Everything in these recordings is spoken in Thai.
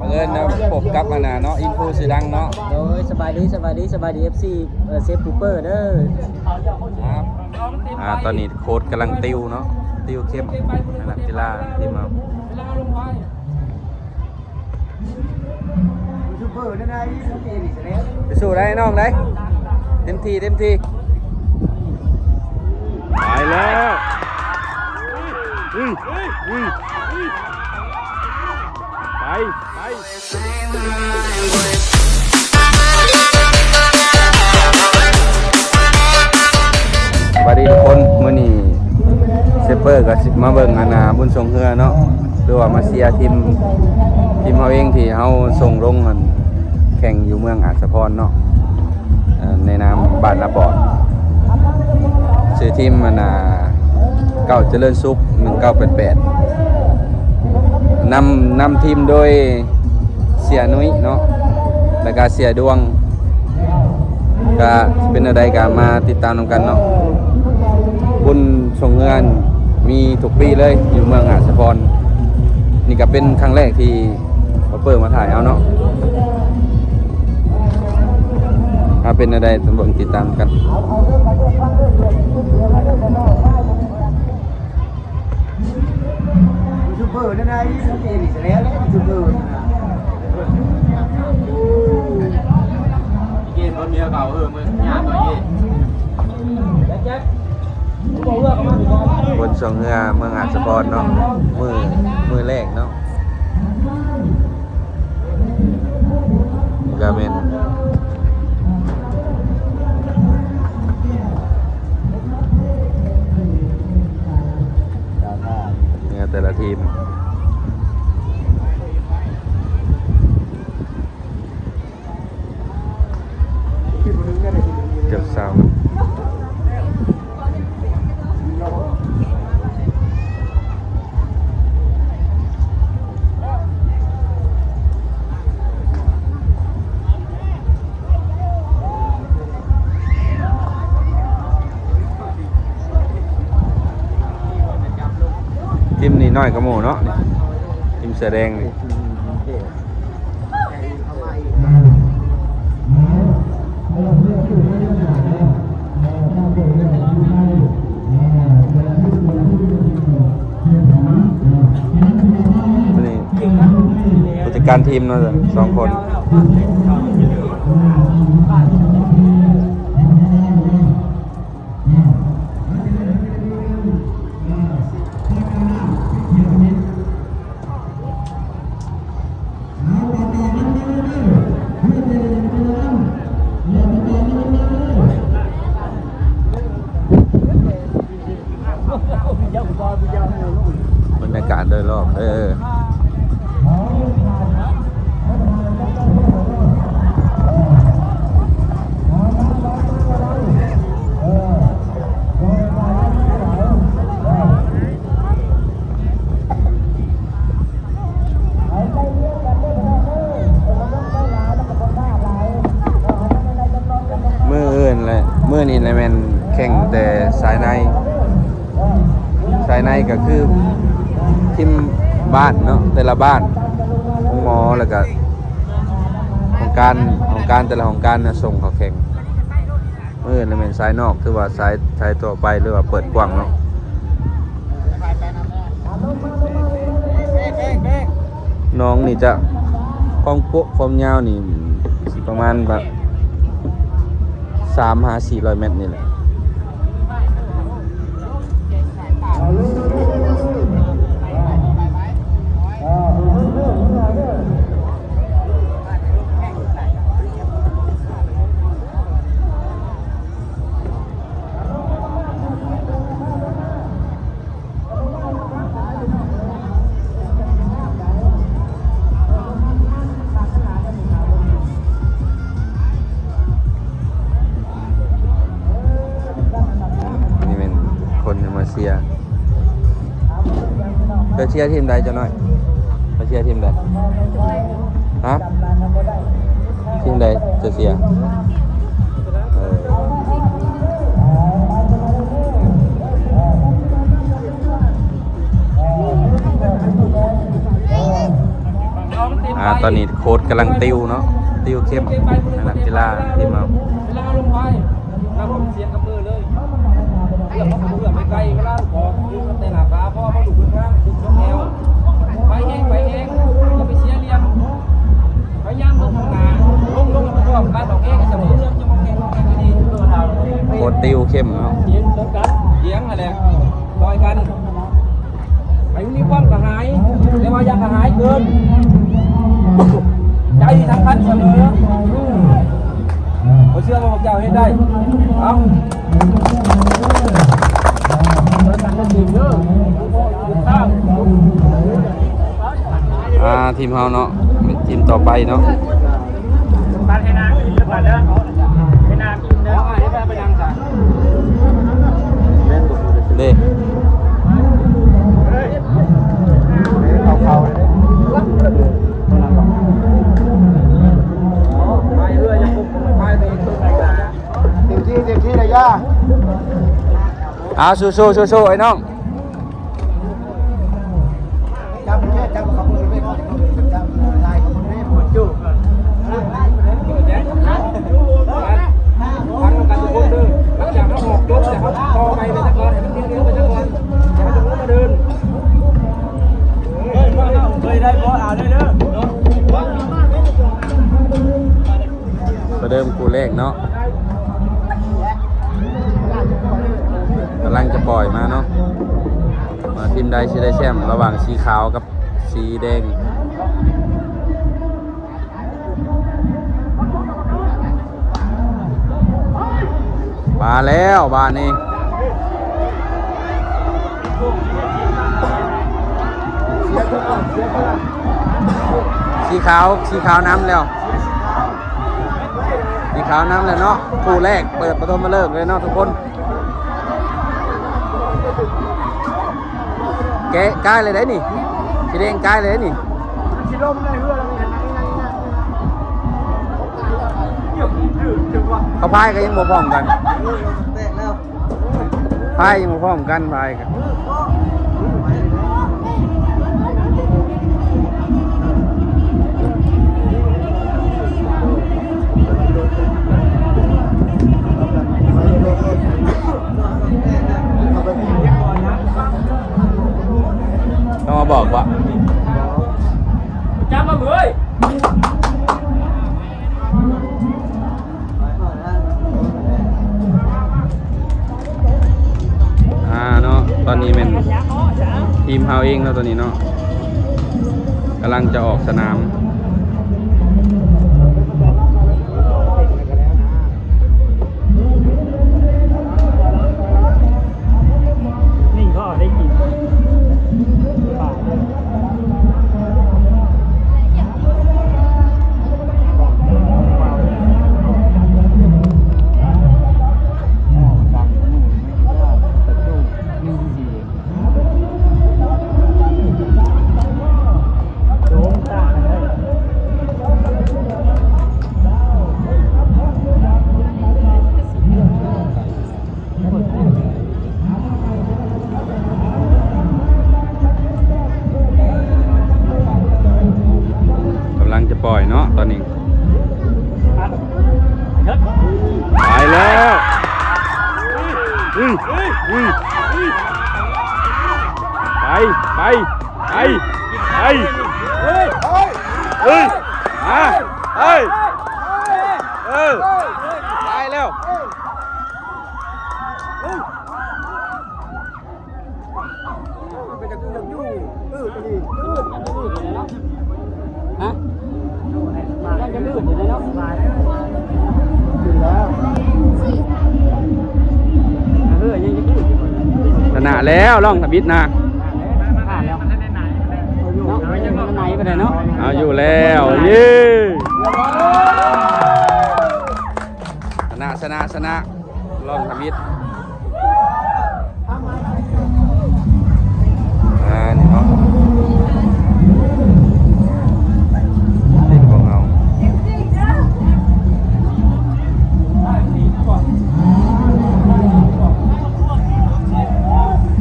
บังเอิญนะผมกับมานาเนาะอินฟูสื่อดังเนาะโดยสบายดีFC เซฟปูเปอร์เด้อครับตอนนี้โค้ดกำลังติวเนาะติวเข้มนักกีฬาทีมเราไปสู้ได้น้องได้เต็มที่ไปแล้วไปสวัสดีทุกคนมื้อนี้เซเปอร์ก็มาเบิ่งบุญส่งเฮือเนาะหรือว่ามาเชียร์ทีมเฮาเองที่เฮาส่งลงกันแข่งอยู่เมืองอาจสะพรเนาะในนามบ้านนาปอดชื่อทีมเก้าเจริญสุข1988นำทีมโดยเสียนุ้ยเนาะแล้วก็เสียดวงก็เป็นอะไรกันมาติดตามกันเนาะบุญส่งเงินมีทุกปีเลยอยู่เมืองอาจสะพรนี่ก็เป็นครั้งแรกที่เปิดมาถ่ายเอาเนาะถ้าเป็นอะไรตำรวจติดตามกันยูทูบเบอร์นั่นไงยูทูบเบอร์นี่แล้วยูทูบเบอร์เย็นคนเมียเก่ามึงงานตัวเย็นบนส่งเรือเมืองอาจสะพรเนาะมือแรกเนาะกาเมนเนี่ยแต่ละทีมเจ็บเศร้าทีมนี้น้อยกระโมเนาะทีมเสือแดงนี่ผู้จัดการทีมเนาะ2 คนบรรยากาศโดยรอบมืออื่นเลยมือนี่เลยแมนแข่งแต่สายในก็คือทีมบ้านเนาะแต่ละบ้านของหมอแล้วก็ของการแต่ละของการนะส่งเขาแข่งเมื่อในเป็นสายนอกคือว่าสายตัวไปหรือว่าเปิดกว้างเนาะน้องนี่จะความยาวนี่ประมาณแบบ300-400 เมตรนี่แหละเชียร์จะเชียร์ทีมใดจะหน่อยจะเชียร์ทีมใดฮะทีมใดจะเชียร์ ตอนนี้โค้ชกำลังติวเนาะติวเข้มให้นักกีฬาทีมเรา เวลาลงไปถ้าผมเสียงกับมือเลยเพื่อเขาเพื่อไม่ไกลเวลาบอกยืนแต่หน้าขาเพราะว่าเขาดูพื้นข้างดูช่องแนวไปเองอย่าไปเสียเรียมพยายามเดินทางหน้าลงแล้วมันก็การดอกเองจะมือเรื่องจะมองเองก็ดี โค้ชติวเข้มเนาะ เสียงสกัดเสียงอะไรต่อยกันไอ้นี่ความกระหายแต่ว่ายังกระหายเกินใจสำคัญเสมอผมเชื่อว่าพวกเจ้าเห็นได้เอาทีมเฮาเนาะทีมต่อไปเนาะ บ้านให้นางกินก่อนเด้อให้นางกินเด้อ เอาให้ไปยังจ้ะ เด้ เขาเลย ไปเรื่อยยังคงไปไปตัวไหนกัน เต็มที่เลยย่า สู้ไอ้น้อง จับเขามือไม่พอจับลายเขามือไม่พอจุ๊บ ฟังกันทุกคนเด้อหลังจากเราออกยกแต่เขาต่อไปไปสักก่อนให้มันเลี้ยวไปสักก่อนอย่าให้ตรงนู้นมาเดิน เคยได้บอลเอาได้เด้อ ประเดิมคู่แรกเนาะกำลังจะปล่อยมาเนาะมาทีมใดสิได้แชมป์ระหว่างสีขาวกับสีแดงมาแล้วบ้านนี้สีขาวน้ำแล้วสีขาวน้ำแล้วเนาะคู่แรกเปิดประตูมาเลิกเลยเนาะทุกคนแกะกายเลยได้นี่สีแดงกายเลยได้นี่ ชิโร่ไม่ได้เพื่อนเราเนี่ย เขาพายก็ยังบ่พร้อมกัน แตกแล้ว พายยังบ่พร้อมกันพายกันต้องมาบอกว่า จับมาเว้ย เนาะตอนนี้เป็นทีมเฮาเองแล้วตอนนี้เนาะกำลังจะออกสนาม นี่ก็ได้กินป่า กำลังจะปล่อยเนาะตอนนี้ไปแล้วไปไปแล้วฮะยังจะลื่นอยู่เลยเนาะขึ้นแล้วยังจะลื่นอยู่ ชนะแล้วล่องทบิดนะ ผ่านแล้วเนาะมันไหนไปเลยเนาะ เอาอยู่แล้วเย้ชนะล่องทบิดนี่เนาะเล่นของเรา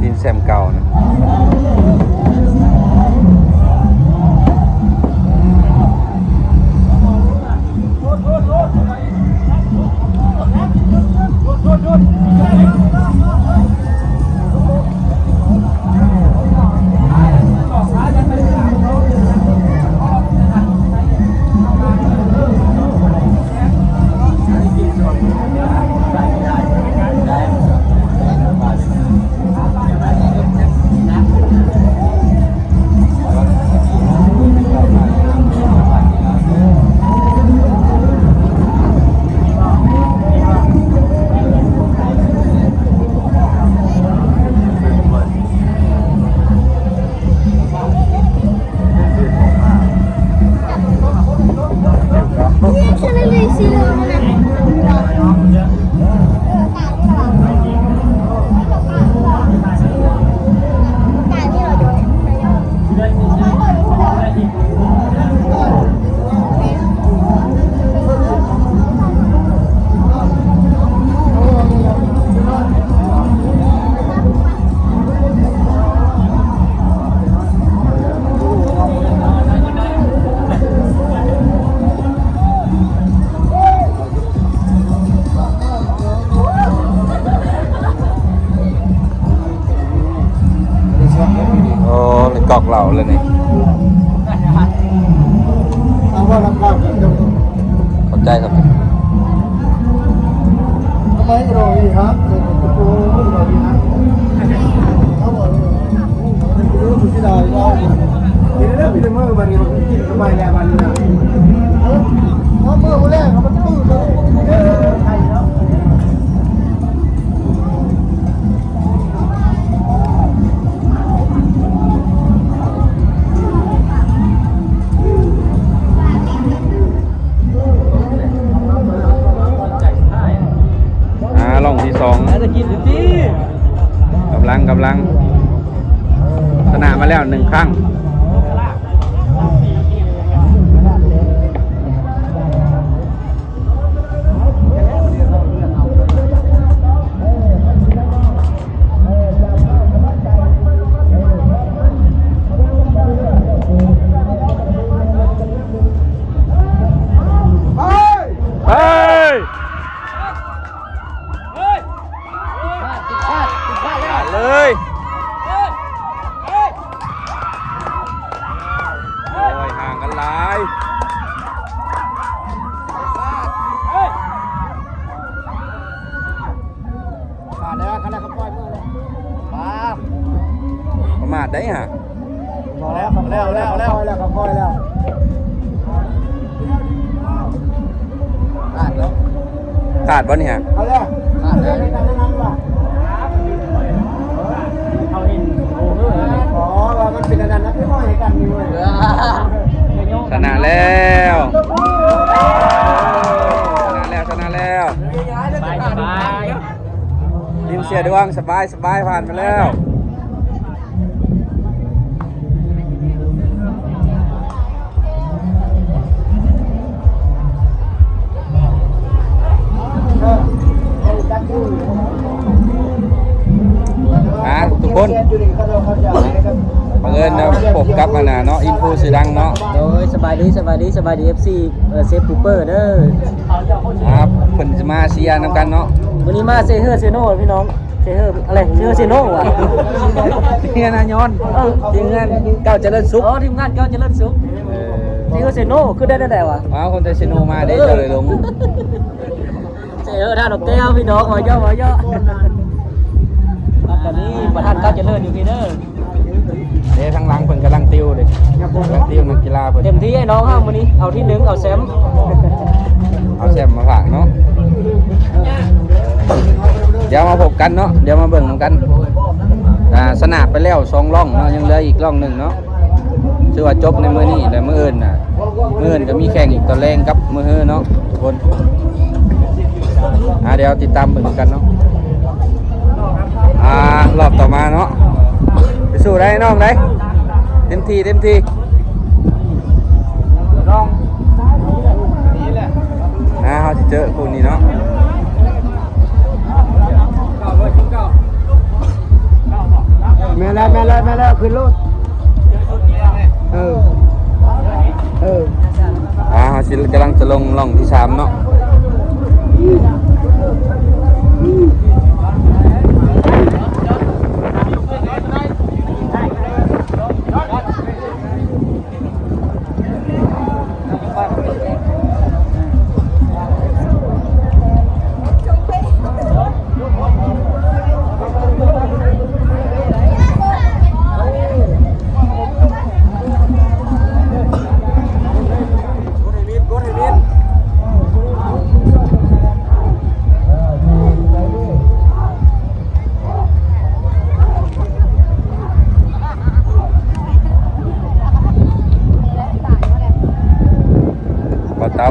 ทีมแซมเก่านะ กอกเหล่าเลยนี่ เอาว่ารับรับกัน เข้าใจครับ ทำไมรออีกครับโอ้โหรออีกครับเขาบอกเป็นผู้รู้ที่ได้เราทีนี้พี่เมื่อวันนี้มันกินทำไมแล้ววันนี้นะเพราะเมื่อวันแรกมันตื้อเลยไทยแล้วล่องที่สอง จะกินดิ กำลังชนะมาแล้ว1 ครั้งเฮ้ยเลยโอ้ยห่างกันหลายขาดแล้วขาดแล้วเขาปล่อยมือเลยป้า ประมาทได้ฮะ แล้วเขาปล่อยแล้วขาดแล้ว ขาดบ่เนี่ย เอาแล้วขาดแล้วในนั้นว่ะเอาเห็นโอ้โหอ๋อมันเป็นอันนั้นนะพี่ห้อยกันอยู่เลย ชนะแล้วชนะแล้วทีมเสียดวงสบายผ่านไปแล้วทุกคนบังเอิญนะพบกับมาเนาะอินฟูสื่อดังเนาะ โดยสบายดี FC เซฟปูเปอร์เด้อ ครับเพิ่นจะมาเชียร์นำกันเนาะ วันนี้มาเซเฮอร์เซโน่พี่น้องเซเฮอร์อะไรเซเฮอร์เซโน่ว่ะ เฮียนายอนทีมงานเก้าเจริญสุข อ๋อทีมงานเก้าเจริญสุขเซเฮอร์เซโน่คือได้ตั้งแต่วะ ว้าวคนไทยเซโนมาได้เจริญลง เซเฮอร์ท่าดอกแก้วพี่น้องมาเยอะตอนนี้ประธานเก้าเจริญอยู่พี่เด้อ เด้ทั้งหลังเพิ่นกำลังติวเด้กำลังติวนักกีฬาเพิ่น เต็มที่ไอ้น้องห้ามวันนี้เอาที่1เอาแชมป์ เอาแชมป์มาฝากเนาะเดี๋ยวมาพบกันเนาะเดี๋ยวมาเบิ่งกันสนามไปแล้ว2 ร่องเนาะยังเหลืออีกร่องหนึ่งเนาะชื่อว่าจบในมื้อนี้แต่มื้ออื่นน่ะมื้ออื่นก็มีแข่งอีกตอนแรงกับมื้อฮื้อเนาะทุกคนเดี๋ยวติดตามเบิ่งกันเนาะรอบต่อมาเนาะไปสู้ได้น้องได้เต็มที่น้องนี่แหละเขาจะเจอคู่นี้เนาะแม่แล้วขึ้นรถเขาสิกำลังจะลงร่องที่3เนาะ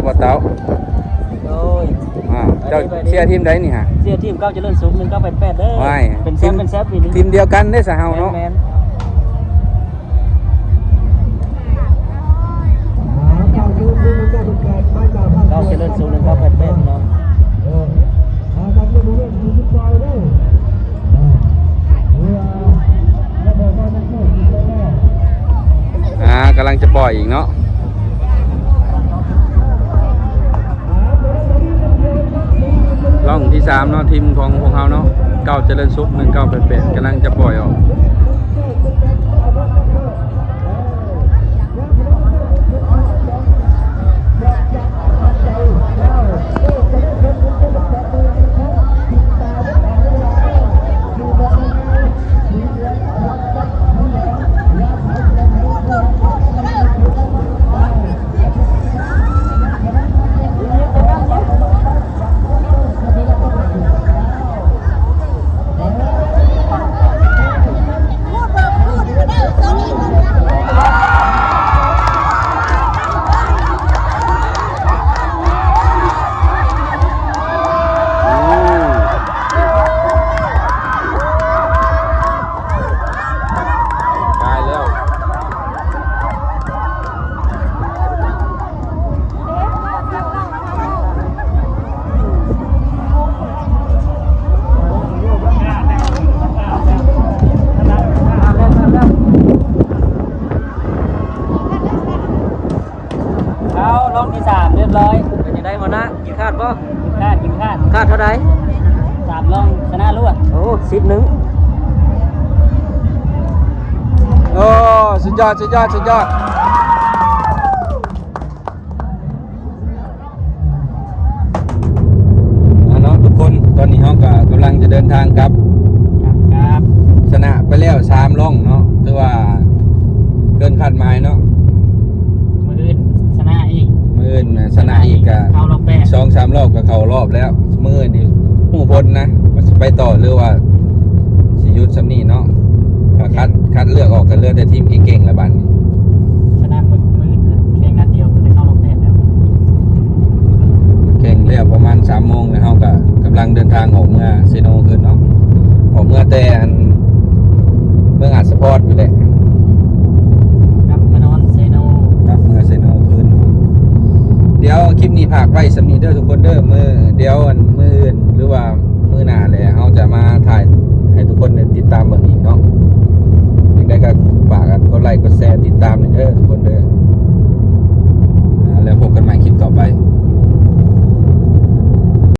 บ่เต้าโอ้ย เจ้าเชียร์ทีมใดนี่ฮะ เสียทีมเก้าเจริญสุข1988เด้อ ไม่ เป็นแชมป์ปีนี้ ทีมเดียวกันได้สะเฮาเนาะ แมนเก้าเจริญสุข1988พี่น้อง กำลังจะปล่อยอีกเนาะร่องที่3เนาะทีมของพวกเขาเนาะเก้าเจริญสุข1988กำลังจะปล่อยออก 10-1 โอ้สุดยอดสุดยอดสุดยอดเนาะทุกคนตอนนี้เราก็กำลังจะเดินทางกลับ ครับ ชนะไปแล้ว3ร่องเนาะถือว่าเกินคาดหมายเนาะ มื้ออื่นชนะอีก มื้ออื่นน่ะชนะอีกก็ เข้ารอบแปด 2-3 รอบก็เข้ารอบแล้วมื้ออื่นนี่ฮู้ผลนะว่าสิไปต่อหรือว่าสิหยุดซำนี้เนาะก็คัดเลือกออกก็เหลือแต่ทีมเก่งๆละบัดนี้ ชนะมื้ออื่นเพียงนัดเดียวก็ได้เข้ารอบแปดแล้ว เก่งแล้วประมาณ3โมงแล้วเฮาก็กำลังเดินทางออกเมื่อเซโนขึ้นเนาะออกเมื่อแต่อันเมืองอัดสปอร์ตอยู่แหละ กลับมานอนเซโน กลับเมื่อเซโนขึ้นเนาะเดี๋ยวคลิปนี้ฝากไว้สำนี้เด้อทุกคนเด้อเดี๋ยวมื้ออื่นหรือว่ามื้อหน้าแหละเฮาจะมาถ่ายให้ทุกคนได้ติดตามเบิ่งอีกเนาะยังไงก็ฝากกันกดไลค์กดแชร์ติดตามเด้อทุกคนเด้อแล้วพบกันใหม่คลิปต่อไป